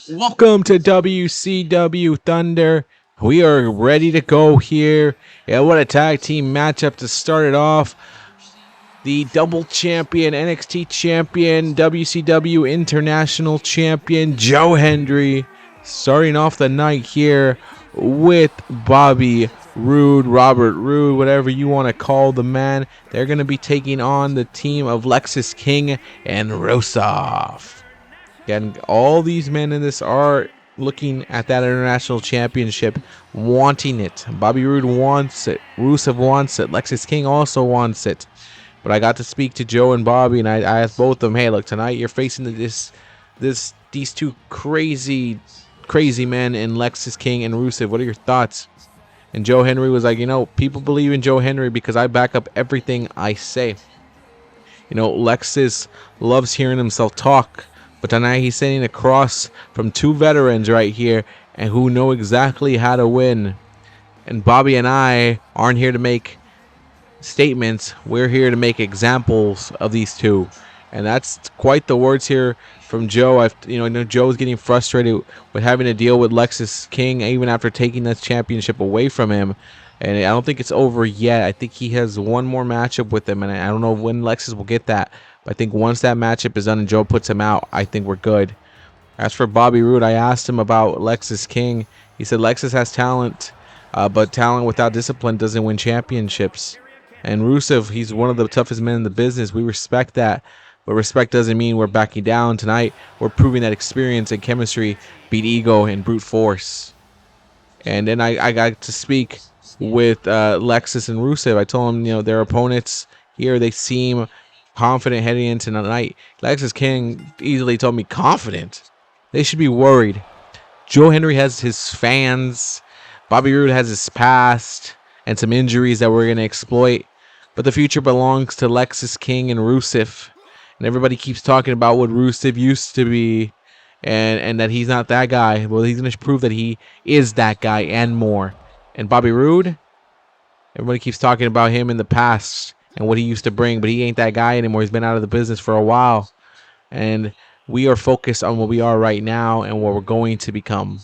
Welcome to WCW Thunder. We are ready to go here. Yeah, what a tag team matchup to start it off. The double champion, NXT champion, WCW International champion, Joe Hendry, starting off the night here with Bobby Roode, Robert Roode, whatever you want to call the man. They're going to be taking on the team of Lexis King and Rusev. Again, all these men in this are looking at that international championship, wanting it. Bobby Roode wants it. Rusev wants it. Lexis King also wants it. But I got to speak to Joe and Bobby, and I asked both of them, hey, look, tonight you're facing these two crazy men in Lexis King and Rusev. What are your thoughts? And Joe Hendry was like, people believe in Joe Hendry because I back up everything I say. Lexis loves hearing himself talk. But tonight he's sitting across from two veterans right here and who know exactly how to win. And Bobby and I aren't here to make statements. We're here to make examples of these two. And that's quite the words here from Joe. I know Joe's getting frustrated with having to deal with Lexis King even after taking this championship away from him. And I don't think it's over yet. I think he has one more matchup with him, and I don't know when Lexis will get that. But I think once that matchup is done and Joe puts him out, I think we're good. As for Bobby Roode, I asked him about Lexis King. He said Lexis has talent, but talent without discipline doesn't win championships. And Rusev, he's one of the toughest men in the business. We respect that, but respect doesn't mean we're backing down. Tonight, we're proving that experience and chemistry beat ego and brute force. And then I got to speak with Lexis and Rusev. I told them, their opponents here, they seem confident heading into the night. Lexis King easily told me confident. They should be worried. Joe Hendry has his fans. Bobby Roode has his past and some injuries that we're going to exploit. But the future belongs to Lexis King and Rusev. And everybody keeps talking about what Rusev used to be and that he's not that guy. Well, he's going to prove that he is that guy and more. And Bobby Roode, everybody keeps talking about him in the past and what he used to bring, but he ain't that guy anymore. He's been out of the business for a while. And we are focused on what we are right now and what we're going to become.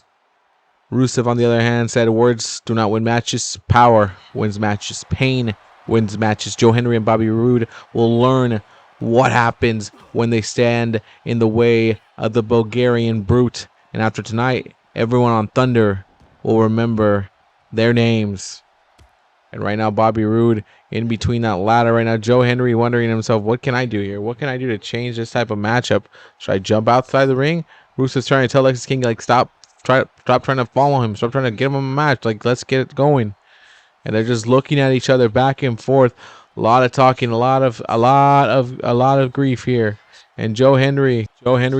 Rusev, on the other hand, said words do not win matches. Power wins matches. Pain wins matches. Joe Hendry and Bobby Roode will learn what happens when they stand in the way of the Bulgarian brute. And after tonight, everyone on Thunder will remember their names. And right now, Bobby Roode in between that ladder right now. Joe Hendry wondering himself, what can I do here? What can I do to change this type of matchup? Should I jump outside the ring? Rusev's trying to tell Lexis King, stop trying to follow him. Stop trying to get him a match. Let's get it going. And they're just looking at each other back and forth. A lot of talking, a lot of grief here. And Joe Hendry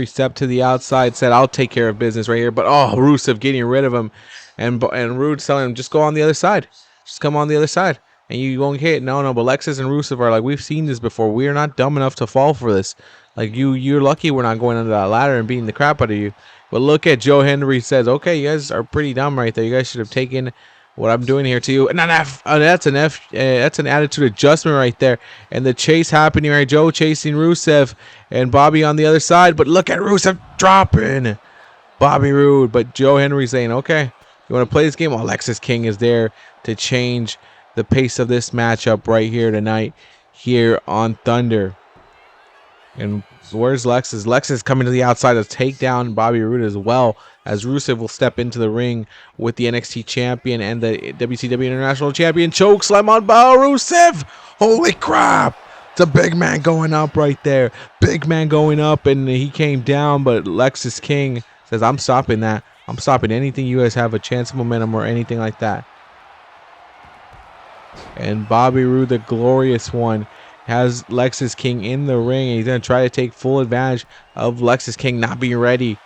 stepped to the outside, said, I'll take care of business right here. But Rusev getting rid of him. And Roode telling him, just go on the other side. Just come on the other side. And you won't hit. No, but Lexis and Rusev are like, we've seen this before. We are not dumb enough to fall for this. You're lucky we're not going under that ladder and beating the crap out of you. But look at Joe Hendry says, okay, you guys are pretty dumb right there. You guys should have taken what I'm doing here to you. And that's an attitude adjustment right there. And the chase happening right. Joe chasing Rusev and Bobby on the other side. But look at Rusev dropping Bobby Roode. But Joe Hendry saying, okay, you want to play this game? Well, Lexis King is there to change the pace of this matchup right here tonight here on Thunder. And where's Lexis? Lexis coming to the outside to take down Bobby Roode as well, as Rusev will step into the ring with the NXT champion and the WCW International champion. Choke slam on Rusev. Holy crap. It's a big man going up right there. Big man going up, and he came down, but Lexis King says, I'm stopping that. I'm stopping anything you guys have a chance of momentum or anything like that. And Bobby Roode, the glorious one, has Lexis King in the ring, and he's going to try to take full advantage of Lexis King not being ready.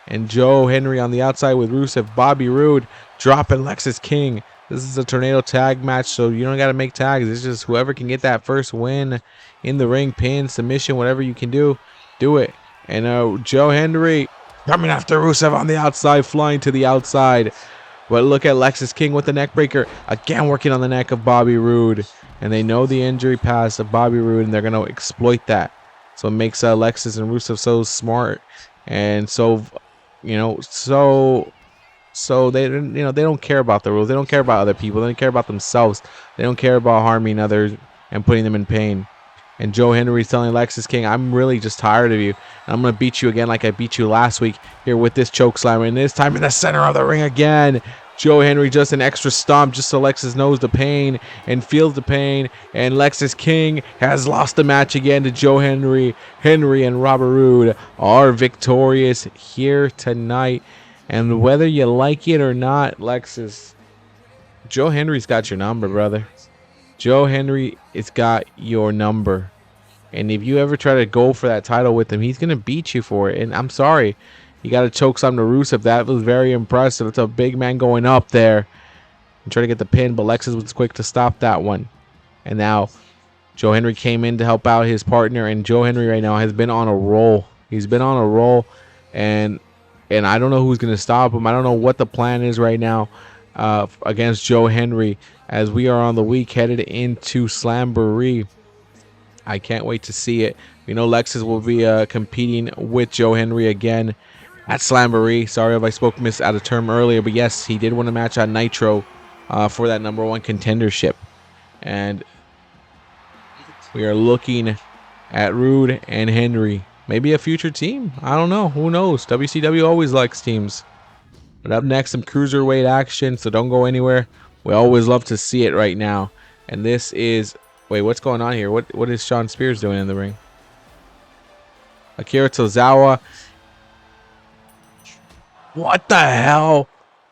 And Joe Hendry on the outside with Rusev. Bobby Roode dropping Lexis King. This is a tornado tag match, so you don't got to make tags. It's just whoever can get that first win in the ring, pin, submission, whatever you can do, do it. And Joe Hendry coming after Rusev on the outside, flying to the outside. But look at Lexis King with the neck breaker. Again, working on the neck of Bobby Roode. And they know the injury past of Bobby Roode, and they're going to exploit that. So it makes Lexis and Rusev so smart and so, so they they don't care about the rules. They don't care about other people. They don't care about themselves. They don't care about harming others and putting them in pain. And Joe Hendry's telling Lexis King, I'm really just tired of you. And I'm going to beat you again like I beat you last week here with this choke slammer. And this time in the center of the ring again. Joe Hendry just an extra stomp just so Lexis knows the pain and feels the pain. And Lexis King has lost the match again to Joe Hendry. Hendry and Robert Roode are victorious here tonight. And whether you like it or not, Lexis, Joe Hendry's got your number, brother. Joe Hendry has got your number. And if you ever try to go for that title with him, he's going to beat you for it. And I'm sorry. You got to choke some to Rusev. That was very impressive. It's a big man going up there and try to get the pin, but Lexis was quick to stop that one. And now Joe Hendry came in to help out his partner, and Joe Hendry right now has been on a roll. He's been on a roll, and I don't know who's going to stop him. I don't know what the plan is right now against Joe Hendry as we are on the week headed into Slamboree. I can't wait to see it. Lexis will be competing with Joe Hendry again at Slamboree. Sorry if I spoke out of term earlier, but yes, he did win a match on Nitro for that #1 contendership. And we are looking at Roode and Hendry. Maybe a future team. I don't know. Who knows? WCW always likes teams. But up next, some cruiserweight action, so don't go anywhere. We always love to see it right now. And this is... Wait, what's going on here? What is Shawn Spears doing in the ring? Akira Tozawa. What the hell?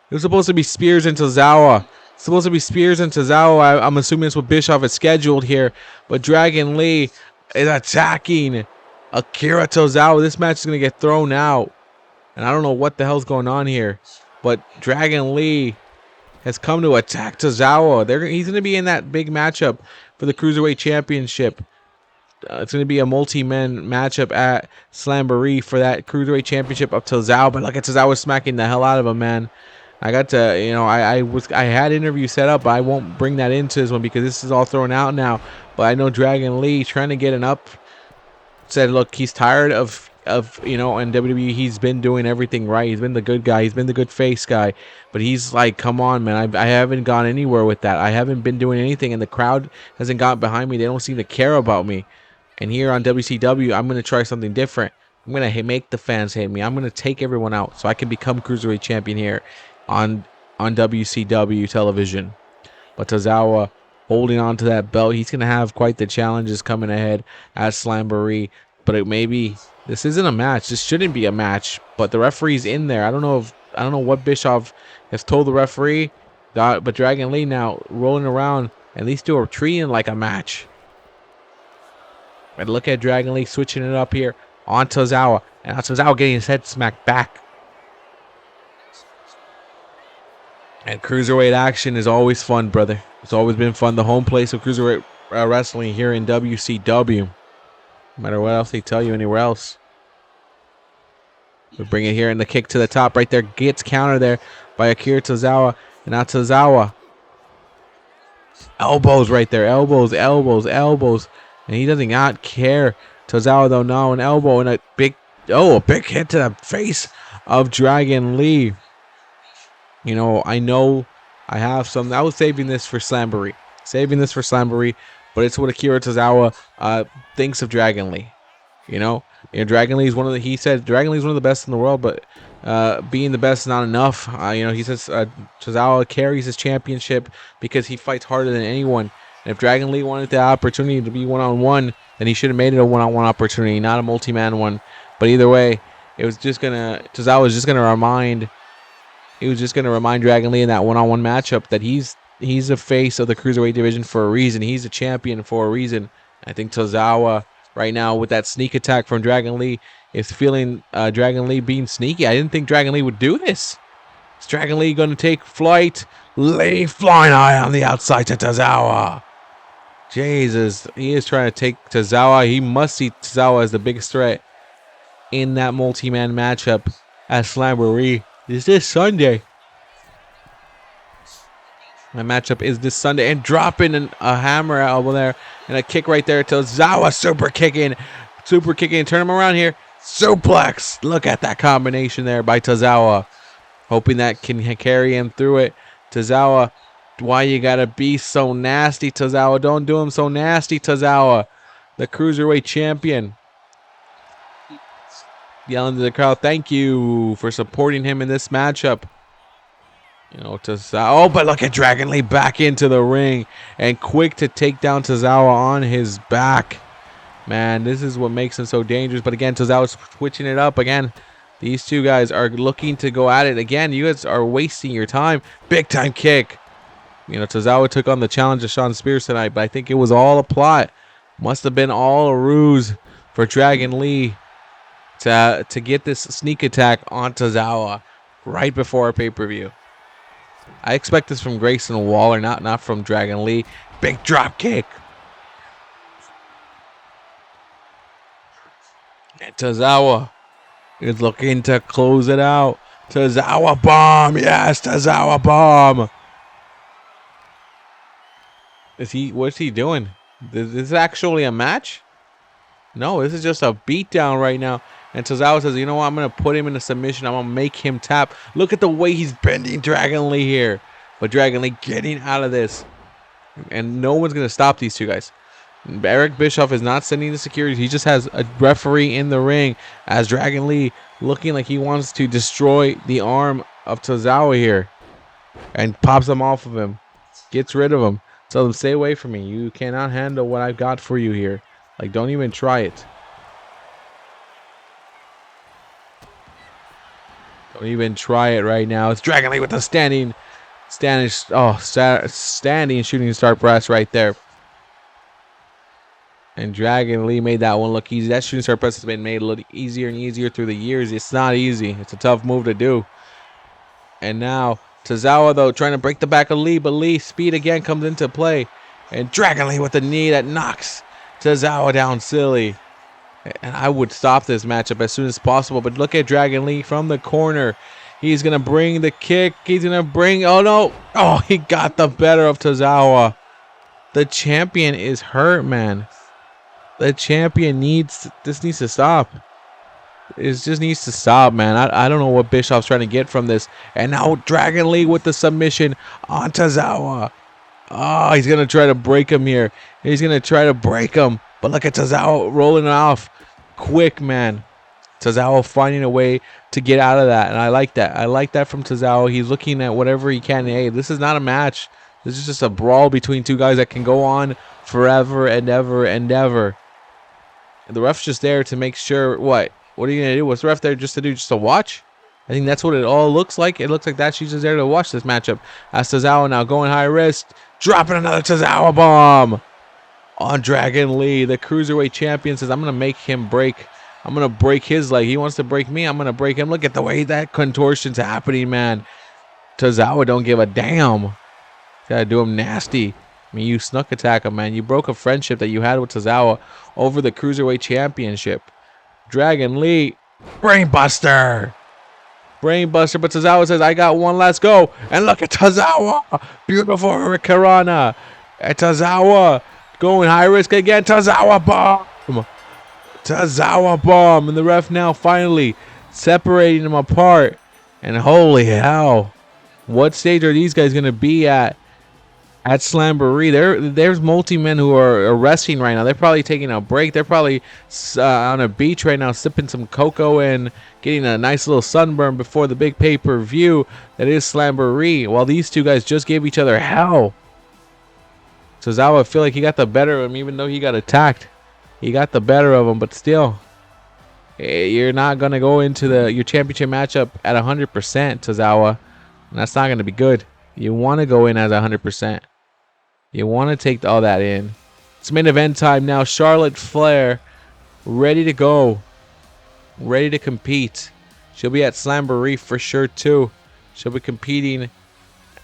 It was supposed to be Spears and Tozawa. It's supposed to be Spears and Tozawa. I'm assuming it's what Bischoff is scheduled here. But Dragon Lee is attacking Akira Tozawa. This match is going to get thrown out. And I don't know what the hell's going on here. But Dragon Lee has come to attack Tozawa. He's going to be in that big matchup for the Cruiserweight Championship. It's going to be a multi-man matchup at Slamboree for that Cruiserweight Championship of Tozawa. But look at Tozawa smacking the hell out of him, man. I got to, I had interview set up, but I won't bring that into this one because this is all thrown out now. But I know Dragon Lee trying to get an up. Said, look, he's tired of in WWE, he's been doing everything right. He's been the good guy. He's been the good face guy. But he's like, come on, man. I haven't gone anywhere with that. I haven't been doing anything, and the crowd hasn't gotten behind me. They don't seem to care about me. And here on WCW, I'm going to try something different. I'm going to make the fans hate me. I'm going to take everyone out so I can become Cruiserweight Champion here on WCW television. But Tozawa holding on to that belt. He's going to have quite the challenges coming ahead at Slamboree. But this isn't a match. This shouldn't be a match. But the referee's in there. I don't know what Bischoff has told the referee. But Dragon Lee now rolling around. At least do a treating like a match. And look at Dragon Lee switching it up here on Tozawa. And now Tozawa getting his head smacked back. And cruiserweight action is always fun, brother. It's always been fun. The home place of cruiserweight wrestling here in WCW. No matter what else they tell you anywhere else. We bring it here, and the kick to the top right there gets countered there by Akira Tozawa. And now Tozawa. Elbows right there. Elbows. And he does not care. Tozawa, though, now an elbow and a big hit to the face of Dragon Lee. I know I have some. I was saving this for Slamboree. But it's what Akira Tozawa thinks of Dragon Lee. Dragon Lee is he said Dragon Lee is one of the best in the world, but being the best is not enough. He says Tozawa carries his championship because he fights harder than anyone. And if Dragon Lee wanted the opportunity to be one-on-one, then he should have made it a one-on-one opportunity, not a multi-man one. But either way, Tozawa was just gonna remind Dragon Lee in that one-on-one matchup that he's the face of the Cruiserweight division for a reason. He's a champion for a reason. I think Tozawa right now with that sneak attack from Dragon Lee is feeling Dragon Lee being sneaky. I didn't think Dragon Lee would do this. Is Dragon Lee going to take flight? Lee flying high on the outside to Tozawa. Jesus, he is trying to take Tozawa. He must see Tozawa as the biggest threat in that multi-man matchup at Slamboree. This Sunday. My matchup is this Sunday. And dropping a hammer elbow there. And a kick right there. Tozawa super kicking Super kicking, turn him around here. Suplex. Look at that combination there by Tozawa. Hoping that can carry him through it. Tozawa, why you gotta be so nasty, Tozawa? Don't do him so nasty, Tozawa. The Cruiserweight Champion. Yelling to the crowd, thank you for supporting him in this matchup. You know, Tozawa. Oh, but look at Dragon Lee back into the ring. And quick to take down Tozawa on his back. Man, this is what makes him so dangerous. But again, Tozawa's switching it up again. These two guys are looking to go at it again. You guys are wasting your time. Big time kick. You know, Tozawa took on the challenge of Shawn Spears tonight, but I think it was all a plot. Must have been all a ruse for Dragon Lee to get this sneak attack on Tozawa right before a pay-per-view. I expect this from Grayson Waller, not from Dragon Lee. Big drop kick. And Tozawa is looking to close it out. Tozawa bomb. Yes, Tozawa bomb. What's he doing? Is this actually a match? No, this is just a beatdown right now. And Tozawa says, you know what? I'm going to put him in a submission. I'm going to make him tap. Look at the way he's bending Dragon Lee here. But Dragon Lee getting out of this. And no one's going to stop these two guys. Eric Bischoff is not sending the security. He just has a referee in the ring as Dragon Lee looking like he wants to destroy the arm of Tozawa here. And pops him off of him. Gets rid of him. Tell them, stay away from me. You cannot handle what I've got for you here. Like, don't even try it. Don't even try it right now. It's Dragon Lee with the standing shooting star press right there. And Dragon Lee made that one look easy. That shooting star press has been made a little easier and easier through the years. It's not easy. It's a tough move to do. And now Tozawa, though, trying to break the back of Lee, but Lee speed again comes into play. And Dragon Lee with the knee that knocks Tozawa down silly. And I would stop this matchup as soon as possible. But look at Dragon Lee from the corner. He's going to bring the kick. He's going to bring... Oh, no. Oh, he got the better of Tozawa. The champion is hurt, man. The champion needs... This needs to stop. It just needs to stop, man. I don't know what Bischoff's trying to get from this. And now Dragon Lee with the submission on Tozawa. Oh, he's going to try to break him here. He's going to try to break him. But look at Tozawa rolling it off. Quick, man. Tozawa finding a way to get out of that. And I like that. I like that from Tozawa. He's looking at whatever he can. Hey, this is not a match. This is just a brawl between two guys that can go on forever and ever and ever. And the ref's just there to make sure. What? What are you going to do? What's the ref there just to do? Just to watch? I think that's what it all looks like. It looks like that she's just there to watch this matchup. As Tozawa now going high risk. Dropping another Tozawa bomb on Dragon Lee. The Cruiserweight Champion says, I'm going to make him break. I'm going to break his leg. He wants to break me. I'm going to break him. Look at the way that contortion's happening, man. Tozawa don't give a damn. Got to do him nasty. I mean, you snuck attack him, man. You broke a friendship that you had with Tozawa over the Cruiserweight Championship. Dragon Lee. Brainbuster. Brainbuster, but Tozawa says, I got one, let's go. And look at Tozawa. Beautiful Hurricanrana. And Tozawa going high risk again. Tozawa bomb. Tozawa bomb. And the ref now finally separating them apart. And holy hell. What stage are these guys going to be at Slamboree? There's multi-men who are resting right now. They're probably taking a break. They're probably on a beach right now sipping some cocoa and getting a nice little sunburn before the big pay-per-view that is Slamboree. While these two guys just gave each other hell. Tozawa, I feel like he got the better of him even though he got attacked. He got the better of him, but still. You're not going to go into your championship matchup at 100%, Tozawa. And that's not going to be good. You want to go in as 100%. You want to take all that in. It's main event time now. Charlotte Flair ready to go. Ready to compete. She'll be at Slamboree for sure too. She'll be competing,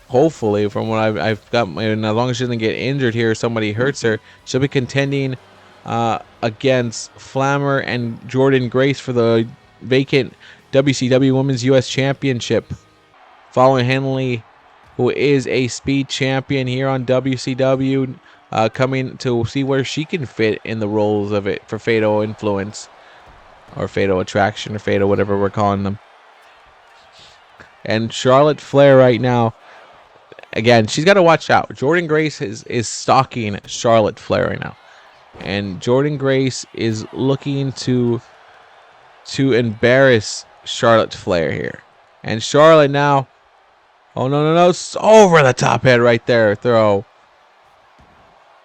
hopefully, from what I've got. And as long as she doesn't get injured here or somebody hurts her, she'll be contending against Flammer and Jordan Grace for the vacant WCW Women's US Championship. Fallon Henley, who is a speed champion here on WCW. coming to see where she can fit in the roles of it for Fatal Influence or Fatal Attraction or Fatal, whatever we're calling them. And Charlotte Flair right now, again, she's got to watch out. Jordynne Grace is stalking Charlotte Flair right now. And Jordynne Grace is looking to embarrass Charlotte Flair here. And Charlotte now, oh, no, it's over the top head right there, throw.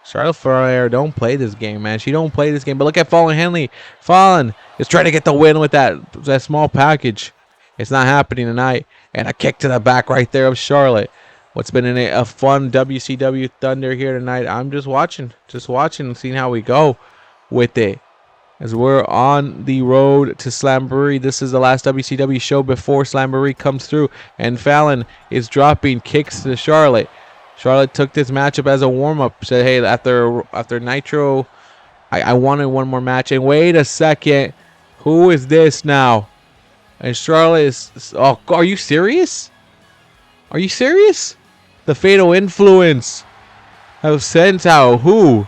Charlotte Flair don't play this game, man. She don't play this game. But look at Fallon Henley. Fallon is trying to get the win with that small package. It's not happening tonight. And a kick to the back right there of Charlotte. What's been a fun WCW Thunder here tonight. I'm just watching and seeing how we go with it. As we're on the road to Slamboree. This is the last WCW show before Slamboree comes through. And Fallon is dropping kicks to Charlotte. Charlotte took this matchup as a warm-up. Said, hey, after Nitro, I wanted one more match. And wait a second. Who is this now? And Charlotte is... Oh, are you serious? Are you serious? The Fatal Influence of Sentao. Who?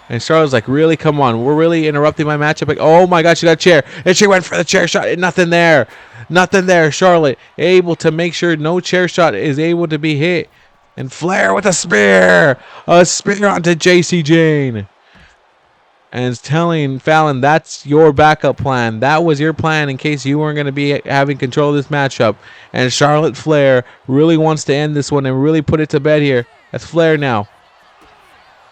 And Charlotte's like, really? Come on. We're really interrupting my matchup. Like, oh, my God, she got a chair. And she went for the chair shot. Nothing there. Nothing there. Charlotte able to make sure no chair shot is able to be hit. And Flair with a spear. A spear onto JC Jane. And it's telling Fallon, that's your backup plan. That was your plan in case you weren't going to be having control of this matchup. And Charlotte Flair really wants to end this one and really put it to bed here. That's Flair now.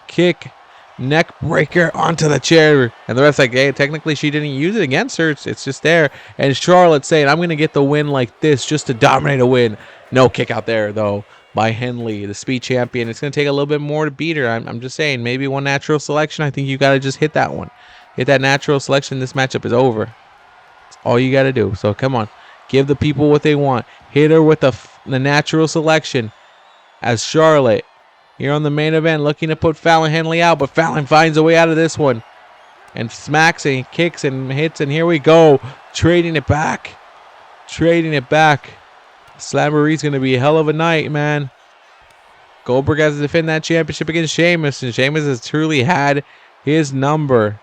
Kick. Neck breaker onto the chair. And the ref's like, hey, technically she didn't use it against her. It's just there. And Charlotte saying, I'm going to get the win like this just to dominate a win. No kick out there, though, by Henley, the speed champion. It's going to take a little bit more to beat her. I'm just saying, maybe one natural selection. I think you got to just hit that one. Hit that natural selection. This matchup is over. That's all you got to do. So come on. Give the people what they want. Hit her with the natural selection as Charlotte here on the main event, looking to put Fallon Henley out, but Fallon finds a way out of this one. And smacks and kicks and hits, and here we go. Trading it back. Trading it back. Slamboree's going to be a hell of a night, man. Goldberg has to defend that championship against Sheamus, and Sheamus has truly had his number.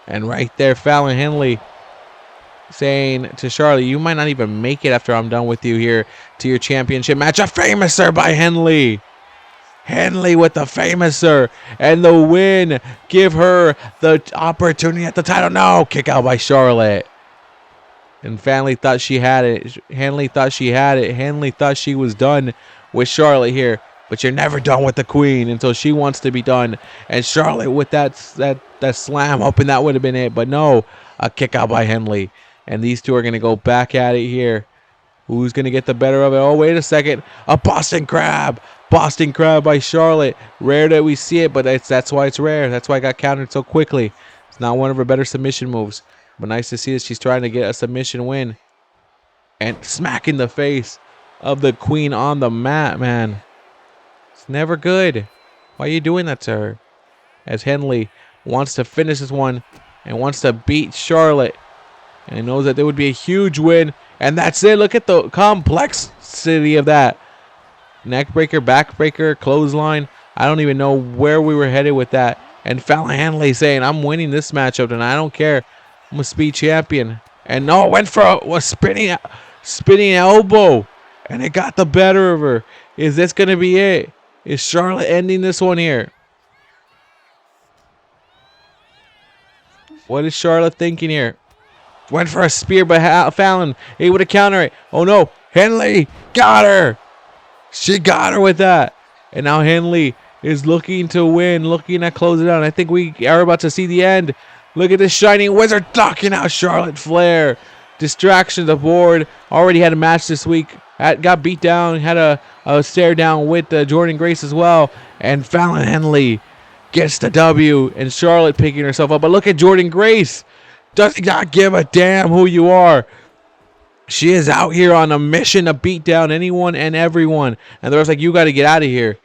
And right there, Fallon Henley saying to Charlotte, you might not even make it after I'm done with you here to your championship match. A famouser by Henley. Henley with the famouser and the win. Give her the opportunity at the title. No, kick out by Charlotte. And Henley thought she had it. Henley thought she had it. Henley thought she was done with Charlotte here. But you're never done with the queen until she wants to be done. And Charlotte with that slam, hoping that would have been it. But no, a kick out by Henley. And these two are going to go back at it here. Who's going to get the better of it? Oh, wait a second. A Boston Crab. Boston Crab by Charlotte. Rare that we see it, but that's why it's rare. That's why it got countered so quickly. It's not one of her better submission moves. But nice to see that she's trying to get a submission win. And smack in the face of the queen on the mat, man. It's never good. Why are you doing that to her? As Henley wants to finish this one and wants to beat Charlotte. And knows that there would be a huge win. And that's it. Look at the complexity of that. Neckbreaker, backbreaker, clothesline. I don't even know where we were headed with that. And Fallon Henley saying, I'm winning this matchup tonight. I don't care. I'm a speed champion. And no, went for a spinning elbow. And it got the better of her. Is this going to be it? Is Charlotte ending this one here? What is Charlotte thinking here? Went for a spear by Fallon. Able to counter it. Oh no. Henley got her. She got her with that. And now Henley is looking to win. Looking to close it out. I think we are about to see the end. Look at this Shining Wizard knocking out Charlotte Flair. Distractions aboard. Already had a match this week. Got beat down. Had a stare down with Jordynne Grace as well. And Fallon Henley gets the W. And Charlotte picking herself up. But look at Jordynne Grace. Does not give a damn who you are. She is out here on a mission to beat down anyone and everyone. And the rest like, you got to get out of here.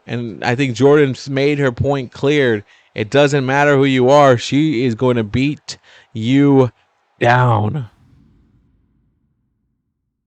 And I think Jordan's made her point cleared. It doesn't matter who you are. She is going to beat you down.